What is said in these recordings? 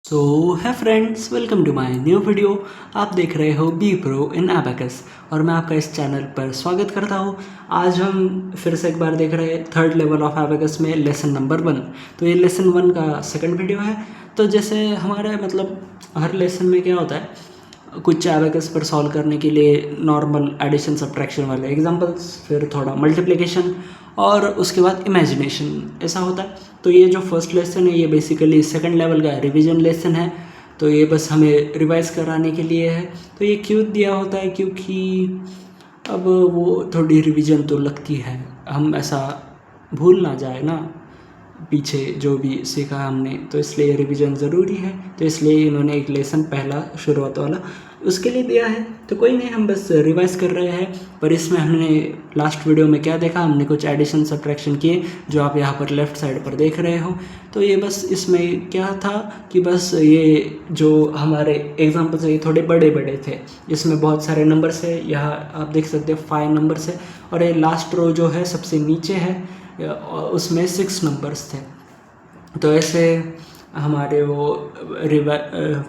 So hi friends, welcome to my new video. आप देख रहे हो बी प्रो इन एबेकस और मैं आपका इस चैनल पर स्वागत करता हूँ। आज हम फिर से एक बार देख रहे हैं थर्ड लेवल ऑफ एबेकस में लेसन नंबर 1। तो ये लेसन 1 का सेकंड वीडियो है। तो जैसे हमारे हर लेसन में क्या होता है, कुछ एबेकस पर सॉल्व करने के लिए नॉर्मल एडिशन सब्ट्रैक्शन वाले एग्जांपल्स, फिर थोड़ा मल्टीप्लिकेशन और उसके बाद इमेजिनेशन, ऐसा होता है। तो ये जो फर्स्ट लेसन है ये बेसिकली सेकंड लेवल का रिवीजन लेसन है। तो ये बस हमें रिवाइज कराने के लिए है। तो ये क्यों दिया होता है, क्योंकि अब वो थोड़ी रिवीजन तो लगती है, हम ऐसा भूल ना जाए ना पीछे जो भी सीखा हमने, तो इसलिए रिवीजन ज़रूरी है। तो इसलिए इन्होंने एक लेसन पहला शुरुआत वाला उसके लिए दिया है। तो कोई नहीं, हम बस रिवाइज कर रहे हैं। पर इसमें हमने लास्ट वीडियो में क्या देखा, हमने कुछ एडिशन सब्ट्रैक्शन किए जो आप यहाँ पर लेफ़्ट साइड पर देख रहे हो। तो ये बस इसमें क्या था कि बस ये जो हमारे एग्जाम्पल्स है ये थोड़े बड़े बड़े थे, इसमें बहुत सारे नंबर्स है। यहाँ आप देख सकते हो 5 नंबर्स है और ये लास्ट रो जो है सबसे नीचे है, उसमें 6 नंबर्स थे। तो ऐसे हमारे वो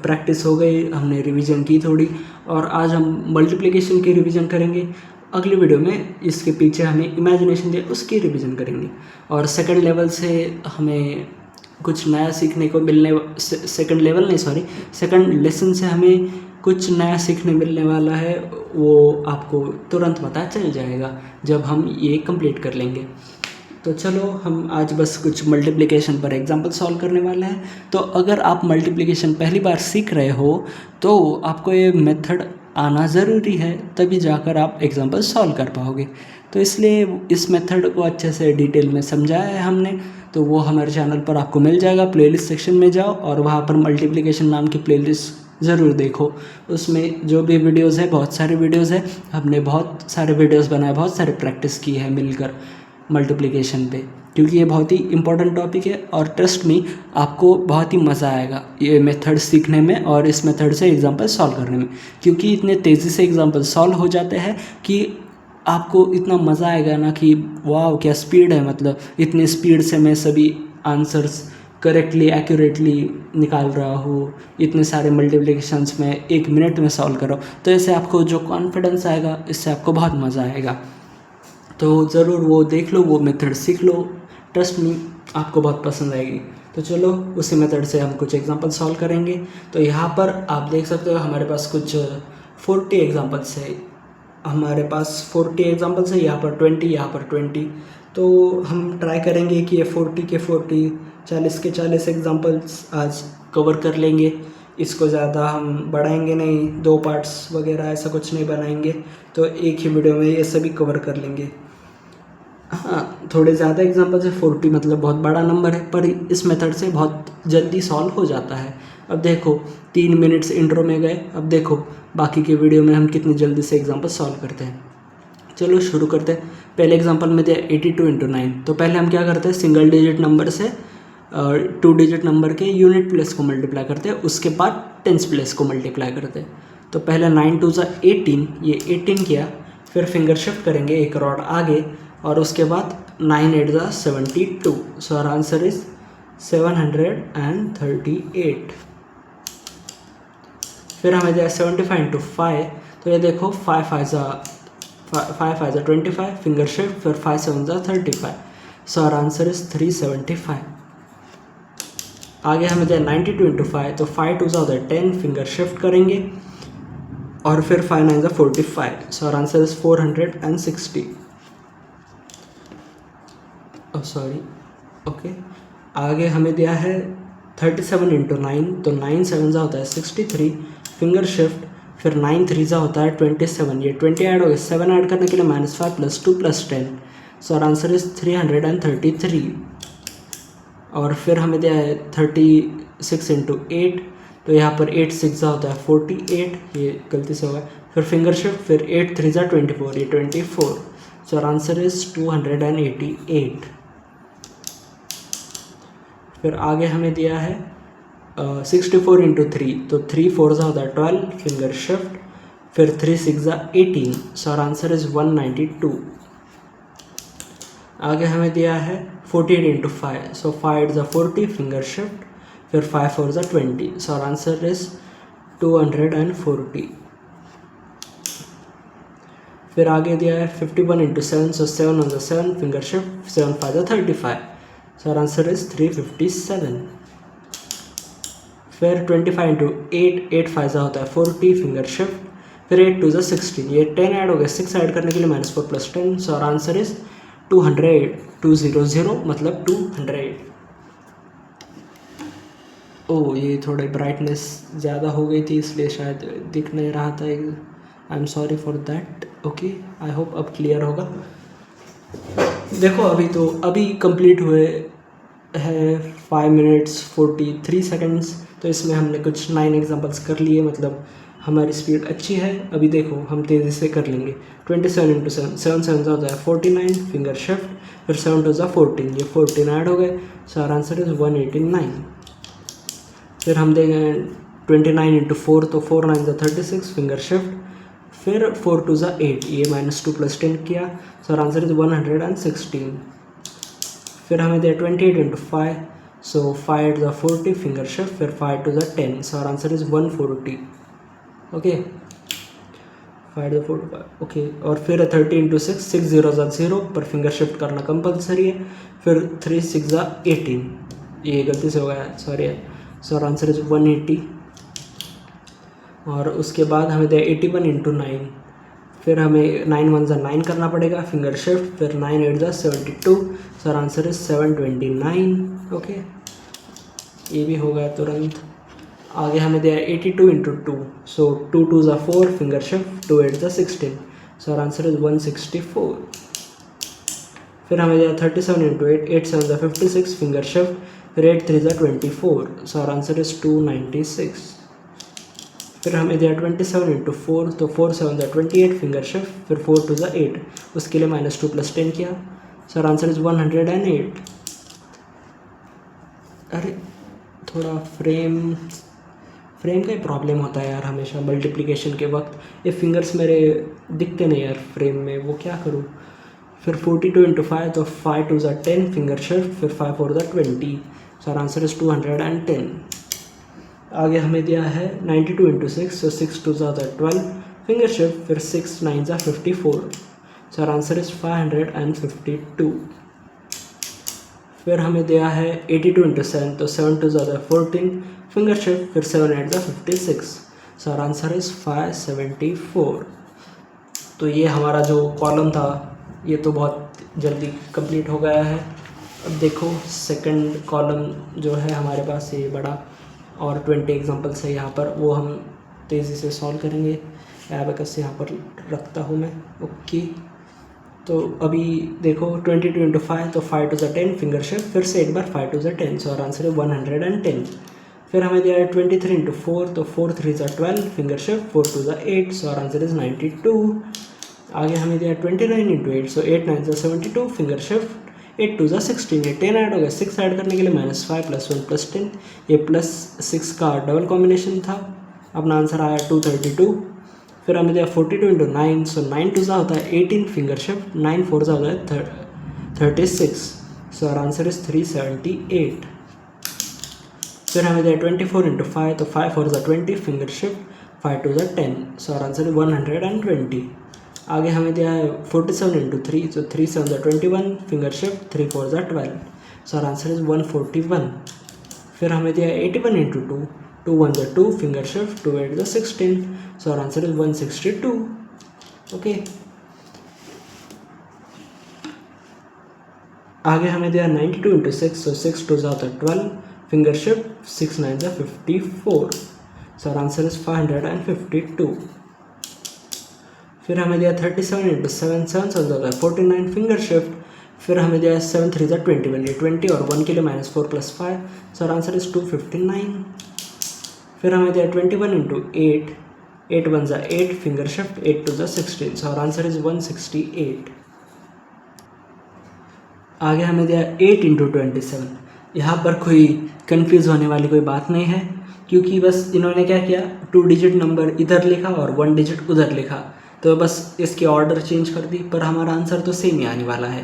प्रैक्टिस हो गई, हमने रिवीजन की थोड़ी। और आज हम मल्टीप्लिकेशन की रिवीजन करेंगे। अगली वीडियो में इसके पीछे हमें इमेजिनेशन दिया उसकी रिवीजन करेंगे। और सेकंड लेवल से हमें कुछ नया सीखने को मिलने, सेकंड लेवल नहीं सॉरी सेकंड लेसन से हमें कुछ नया सीखने मिलने वाला है। वो आपको तुरंत पता चल जाएगा जब हम ये कंप्लीट कर लेंगे। तो चलो हम आज बस कुछ मल्टीप्लिकेशन पर एग्जांपल सॉल्व करने वाले हैं। तो अगर आप मल्टीप्लिकेशन पहली बार सीख रहे हो तो आपको ये मेथड आना ज़रूरी है, तभी जाकर आप एग्जांपल सॉल्व कर पाओगे। तो इसलिए इस मेथड को अच्छे से डिटेल में समझाया है हमने। तो वो हमारे चैनल पर आपको मिल जाएगा। प्लेलिस्ट सेक्शन में जाओ और वहाँ पर मल्टीप्लिकेशन नाम की प्लेलिस्ट ज़रूर देखो। उसमें जो भी वीडियोज़ है, बहुत सारे वीडियोज़ है, हमने बहुत सारे वीडियोज़ बनाए, बहुत सारे प्रैक्टिस की है मिलकर मल्टीप्लिकेशन पे, क्योंकि ये बहुत ही इंपॉर्टेंट टॉपिक है। और ट्रस्ट मी, आपको बहुत ही मज़ा आएगा ये मेथड सीखने में और इस मेथड से एग्जांपल सॉल्व करने में, क्योंकि इतने तेज़ी से एग्जांपल सॉल्व हो जाते हैं कि आपको इतना मज़ा आएगा ना कि वाह क्या स्पीड है, मतलब इतनी स्पीड से मैं सभी आंसर्स करेक्टली एक्यूरेटली निकाल रहा हूँ, इतने सारे मल्टीप्लिकेशंस में 1 मिनट में सॉल्व कर रहा हूँ। तो ऐसे आपको जो कॉन्फिडेंस आएगा, इससे आपको बहुत मज़ा आएगा। तो ज़रूर वो देख लो, वो मेथड सीख लो, ट्रस्ट मी आपको बहुत पसंद आएगी। तो चलो उसी मेथड से हम कुछ एग्जांपल सॉल्व करेंगे। तो यहाँ पर आप देख सकते हो हमारे पास कुछ 40 एग्जांपल्स है। हमारे पास 40 एग्जांपल्स है, यहाँ पर 20, यहाँ पर 20। तो हम ट्राई करेंगे कि ये 40 के 40, 40 के 40 एग्जांपल्स आज कवर कर लेंगे। इसको ज़्यादा हम बढ़ाएंगे नहीं, 2 पार्ट्स वगैरह ऐसा कुछ नहीं बनाएंगे। तो एक ही वीडियो में ये सभी कवर कर लेंगे। हाँ, थोड़े ज़्यादा एग्जांपल से 40 मतलब बहुत बड़ा नंबर है, पर इस मेथड से बहुत जल्दी सॉल्व हो जाता है। अब देखो 3 मिनट्स इंट्रो में गए, अब देखो बाकी के वीडियो में हम कितनी जल्दी से एग्जांपल सॉल्व करते हैं। चलो शुरू करते हैं। पहले एग्जांपल में दिया 82 × 9। तो पहले हम क्या करते हैं, सिंगल डिजिट नंबर से 2 डिजिट नंबर के यूनिट प्लेस को मल्टीप्लाई करते हैं, उसके बाद टेंस प्लेस को मल्टीप्लाई करते हैं। तो पहले 9 2 18, ये 18 किया, फिर फिंगर शिफ्ट करेंगे एक रॉड आगे, और उसके बाद 9 8 72। So our answer is 738। फिर हमें दिया 75 × 5। तो ये देखो 5 5 25, फिंगर शिफ्ट, फिर 5 7 35। So our answer is 375। आगे हमें दिया 92 × 5। तो 5 2 10, फिंगर शिफ्ट करेंगे, और फिर 5 9 45। So our answer is 460। Sorry okay. आगे हमें दिया है 37 × 9। तो 9 7 होता है 63, फिंगर शिफ्ट, फिर 9 3 होता है 27। ये 20 ऐड हो गया, 7 ऐड करने के लिए -5 + 2 + 10। So our answer is 333। और फिर हमें दिया है 36 × 8। तो यहाँ पर 8 6 होता है 48, ये गलती से होगा। फिर फिंगर शिफ्ट, फिर 8 3 24, ये 24। So our answer is 288। फिर आगे हमें दिया है 64 × 3। तो 3 4 होता है 12, फिंगर शिफ्ट, फिर 3 6 18। So our answer is 192। आगे हमें दिया है 48 × 5। सो 5 8 40, फिंगर शिफ्ट, फिर 5 4 ज़ा 20, सो आवर आंसर इज 240। फिर आगे दिया है 51 इंटू 7, सो 7 1 ज़ा 7, फिंगर शिफ्ट, 7 5 ज़ा 35, सो आवर आंसर इज 357। फिर 25 इंटू 8, 8 5 ज़ा होता है 40, फिंगर शिफ्ट, फिर 8 2 ज़ा 16, ये 10 ऐड हो गया, 6 ऐड करने के लिए -4 + 10, सो आवर आंसर इज 200, 200 मतलब 200। ओह ये थोड़ी ब्राइटनेस ज़्यादा हो गई थी इसलिए शायद दिख नहीं रहा था। I am sorry for that. Okay, I hope अब क्लियर होगा। देखो अभी कंप्लीट हुए है 5 मिनट्स 43 सेकंड्स, तो इसमें हमने कुछ 9 एग्जांपल्स कर लिए, मतलब हमारी स्पीड अच्छी है। अभी देखो हम तेज़ी से कर लेंगे। 27 इंटू 7, 7 7 ज़ा होता है 49, फिंगर शिफ्ट, फिर 7 2 ज़ा 14, ये 14 ऐड हो गए, सो आवर आंसर इज 189। फिर हम देंगे 29 इंटू 4, तो 4 9 ज़ा 36, फिंगर शिफ्ट, फिर 4 2 ज़ा 8, ये -2 + 10 किया, सो आवर आंसर इज 116। फिर हमें दिया 28 इंटू 5, सो 5 8 ज़ा 40, फिंगर शिफ्ट, फिर 5 2 ज़ा 10, so our answer is 140। Okay, 5 ज़ा 45, ओके। और फिर 30 इंटू 6, 6 0 ज़ा 0, पर फिंगर शिफ्ट करना कंपलसरी है। फिर 3 6 ज़ा 18, ये गलती से हो गया, sorry. So our answer is 180। और उसके बाद हमें दिया 81 इंटू 9, फिर हमें 9 1 ज़ा 9 करना पड़ेगा, फिंगर शिफ्ट, फिर 9 8 ज़ा 72, so our answer is 729। Okay, ये भी हो गया तुरंत। आगे हमें दिया 82 इंटू 2, सो 2 2 ज़ा 4, फिंगर शिफ्ट, 2 8 ज़ा 16, सो आवर आंसर इज 164। फिर हमें दिया 37 इंटू 8, 8 7 ज़ा 56, फिंगर शिफ्ट, फिर 8 3 ज़ा 24, सो आवर आंसर इज 296। फिर हमें दिया 27 इंटू 4, तो 4 7 ज़ा 28, फिंगर शिफ्ट, फिर 4 2 ज़ा 8, उसके लिए -2 + 10 किया, सो आवर आंसर इज 108। अरे थोड़ा फ्रेम का ही प्रॉब्लम होता है यार हमेशा मल्टीप्लिकेशन के वक्त। ये फिंगर्स मेरे दिखते नहीं यार फ्रेम में, वो क्या करूँ। फिर 42 इंटू 5, तो 5 2 ज़ा 10, फिंगर शिफ्ट, फिर 5 4 ज़ा 20, सो आवर आंसर इज 210। आगे हमें दिया है 92 इंटू 6, सो 6 2 ज़ा 12, फिंगर शिफ्ट, फिर 6 9 ज़ा 54, सो आवर आंसर इज 552। फिर हमें दिया है 82 इंटू 7, तो 7 2 ज़ा 14, फिंगर शिफ्ट, फिर 7 8 ज़ा 56, सो आवर आंसर इज 574। तो ये हमारा जो कॉलम था ये तो बहुत जल्दी कंप्लीट हो गया है। अब देखो सेकंड कॉलम जो है हमारे पास ये बड़ा, और 20 एग्जांपल्स है यहाँ पर, वो हम तेज़ी से सॉल्व करेंगे। एबेकस यहाँ पर रखता हूँ मैं। ओके, तो अभी देखो 22 इंटू 5, तो 5 2 ज़ा 10, फिंगर शिफ्ट, फिर से एक बार 5 2 ज़ा 10, सो आवर आंसर है 110। फिर हमें दिया है 23 इंटू 4, तो 4 3 ज़ा 12, फिंगर शिफ्ट, 4 2 ज़ा 8, सो आवर आंसर इज 92। आगे हमें दिया 29 इंटू 8, सो 8 9 ज़ा 72, फिंगर शिफ्ट, 8 2 ज़ा 16, ये 10 ऐड हो गया, 6 ऐड करने के लिए -5 + 1 + 10, ये +6 का डबल कॉम्बिनेशन था। अपना आंसर आया 232। फिर हमें दिया 42 इंटू 9, सो 9 2 ज़ा होता है 18, फिंगर शिफ्ट, 9 4 ज़ा होता है 36, सो आवर आंसर इज 378। फिर हमें दिया 24 इंटू 5, तो 5 4 ज़ा 20, फिंगर शिफ्ट, 5 2 ज़ा 10, सो आवर आंसर इज 120। आगे हमें दिया है 47 इंटू 3, तो 3 7 ज़ा 21, फिंगर शिफ्ट, 3 4 ज़ा 12, सो आवर आंसर इज 141। फिर हमें दिया 81 इंटू 2, 2 1 ज़ा 2, फिंगर शिफ्ट, 2 8 ज़ा 16, so our answer is 162। Okay, आगे हमें दिया 92 इंटू 6, तो 6 2 ज़ा होता है 12, फिंगर शिफ्ट, 6 9 ज़ा 54, सो आवर आंसर इज 552। फिर हमें दिया 37 इंटू 7, 7 7 होता है 49, फिंगर शिफ्ट, फिर हमें दिया 7 3 ज़ा 21, ये 20 और 1 के लिए -4 + 5, सो आवर आंसर इज 259। फिर हमें दिया 21 इंटू 8, 8 1 ज़ा 8, फिंगर शिफ्ट, 8 2 ज़ा 16, सो आवर आंसर इज 168। आगे हमें दिया 8 इंटू 27। यहाँ पर कोई कंफ्यूज होने वाली कोई बात नहीं है, क्योंकि बस इन्होंने क्या किया, 2 डिजिट नंबर इधर लिखा और 1 डिजिट उधर लिखा, तो बस इसकी ऑर्डर चेंज कर दी, पर हमारा आंसर तो सेम ही आने वाला है।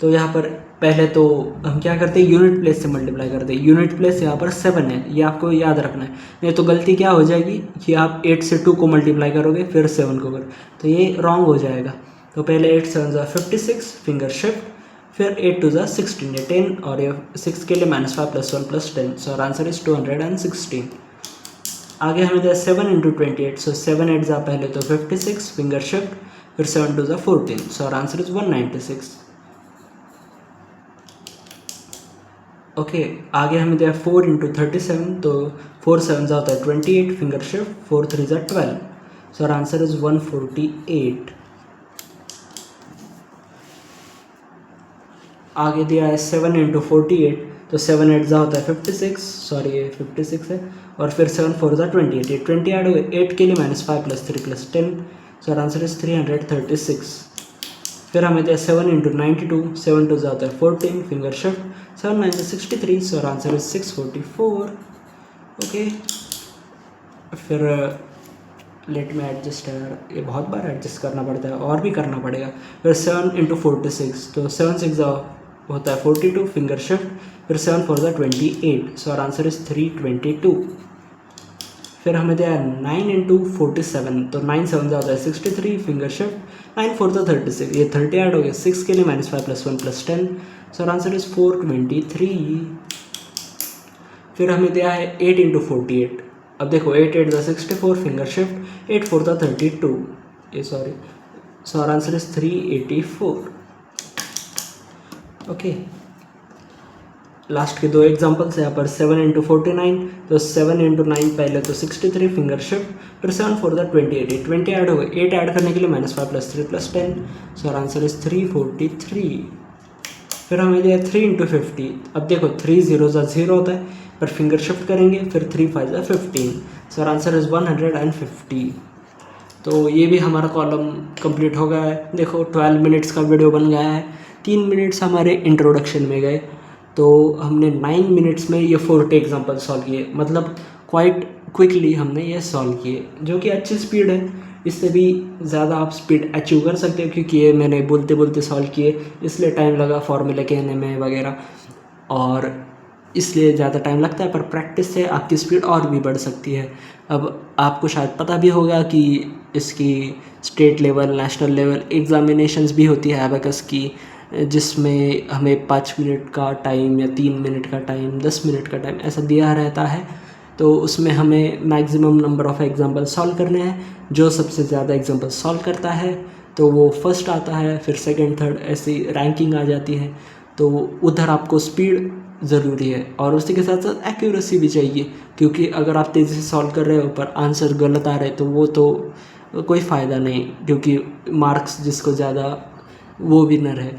तो यहाँ पर पहले तो हम क्या करते हैं, यूनिट प्लेस से मल्टीप्लाई करते हैं। यूनिट प्लेस यहाँ पर 7 है, ये आपको याद रखना है, नहीं तो गलती क्या हो जाएगी कि आप 8 से 2 को मल्टीप्लाई करोगे फिर 7 को करोगे, तो ये रॉन्ग हो जाएगा। तो पहले 8 7 ज़ा 56 फिंगर शिफ्ट, फिर 8 2 ज़ा 16, ये 10 और ये 6 के लिए -5 + 1 + 10, सो आर आंसर इज 216। आगे हमें दिया 7 × 28, सो 7 8 ज़ा पहले तो 56 फिंगर शिफ्ट, फिर 7 2 ज़ा 14, सो आर आंसर इज 196। ओके आगे हमें दिया 4 × 37, तो 4 7 ज़ा होता है 28 फिंगर शिफ्ट, 4 3 ज़ा 12, सो आर आंसर इज 148। आगे दिया है 7 × 48, तो 7 8 ज़ा होता है 56, सॉरी ये 56 है, और फिर 7 4 ज़ा 28, ये 20 ऐड हो गए, 8 के लिए -5 + 3 + 10, सो आर आंसर इज 336। फिर हमें दिया 7 × 92, 7 2 ज़ा होता है 14 finger shift, 7 9 63, so our answer is 644। Okay फिर लेट में एडजस्ट है, ये बहुत बार एडजस्ट करना पड़ता है और भी करना पड़ेगा। फिर 7 × 46, तो 7 6 ज़ा होता है 42 फिंगर शिफ्ट, फिर 7 4 ज़ा 28, सो आर आंसर इज 322। फिर हमें दिया 9 × 47, तो 9 7 ज़ा होता है 63 फिंगर शिफ्ट, 9 4 ज़ा 36, ये 30 ऐड हो गया, 6 के लिए -5 + 1 + 10, सो आर आंसर इज 423। फिर हमें दिया है 8 × 48, अब देखो 8 8 ज़ा 64 फिंगर शिफ्ट, 8 4 ज़ा 32, ये sorry, so our answer is 384। Okay last के 2 एग्जांपल्स यहाँ पर 7 × 49, तो 7 × 9 पहले तो 63 फिंगर शिफ्ट, फिर 7 4 ज़ा 28, 20 ऐड हो गए, 8 ऐड करने के लिए -5 + 3 + 10, सो आर आंसर इज 343। फिर हमें दिया 3 × 50, अब देखो 3 0 ज़ा 0 होता है, पर फिंगर शिफ्ट करेंगे, फिर 3 5 ज़ा 15, सो आर आंसर इज 150। तो ये भी हमारा कॉलम कंप्लीट हो गया है। देखो 12 मिनट्स का वीडियो बन गया है, 3 मिनट्स हमारे इंट्रोडक्शन में गए, तो हमने 9 मिनट्स में ये 40 एग्जाम्पल सॉल्व किए, मतलब क्वाइट क्विकली हमने ये सॉल्व किए, जो कि अच्छी स्पीड है। इससे भी ज़्यादा आप स्पीड अचीव कर सकते हो, क्योंकि ये मैंने बोलते बोलते सॉल्व किए, इसलिए टाइम लगा फॉर्मूले कहने में वगैरह, और इसलिए ज़्यादा टाइम लगता है, पर प्रैक्टिस से आपकी स्पीड और भी बढ़ सकती है। अब आपको शायद पता भी होगा कि इसकी state level national level examinations भी होती है एबेकस की, जिसमें हमें 5 मिनट का टाइम या 3 मिनट का टाइम 10 मिनट का टाइम ऐसा दिया रहता है। तो उसमें हमें maximum number of example solve करने हैं, जो सबसे ज़्यादा एग्जाम्पल सॉल्व करता है तो वो फर्स्ट आता है, फिर सेकंड थर्ड ऐसी रैंकिंग आ जाती है। तो उधर आपको स्पीड ज़रूरी है, और उसी के साथ साथ एक्यूरेसी भी चाहिए, क्योंकि अगर आप तेज़ी से सॉल्व कर रहे हो पर आंसर गलत आ रहे तो वो तो कोई फ़ायदा नहीं, क्योंकि मार्क्स जिसको ज़्यादा वो विनर है।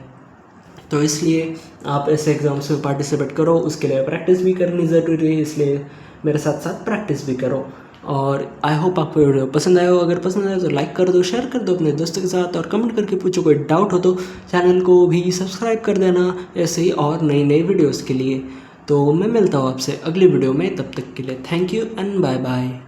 तो इसलिए आप ऐसे एग्ज़ाम्स में पार्टिसिपेट करो, उसके लिए प्रैक्टिस भी करनी ज़रूरी है, इसलिए मेरे साथ साथ प्रैक्टिस भी करो। और आई होप आपको वीडियो पसंद आया हो, अगर पसंद आया तो लाइक कर दो, शेयर कर दो अपने दोस्तों के साथ, और कमेंट करके पूछो, कोई डाउट हो तो चैनल को भी सब्सक्राइब कर देना ऐसे ही और नई नई वीडियोज़ के लिए। तो मैं मिलता हूँ आपसे अगली वीडियो में, तब तक के लिए thank you and bye bye.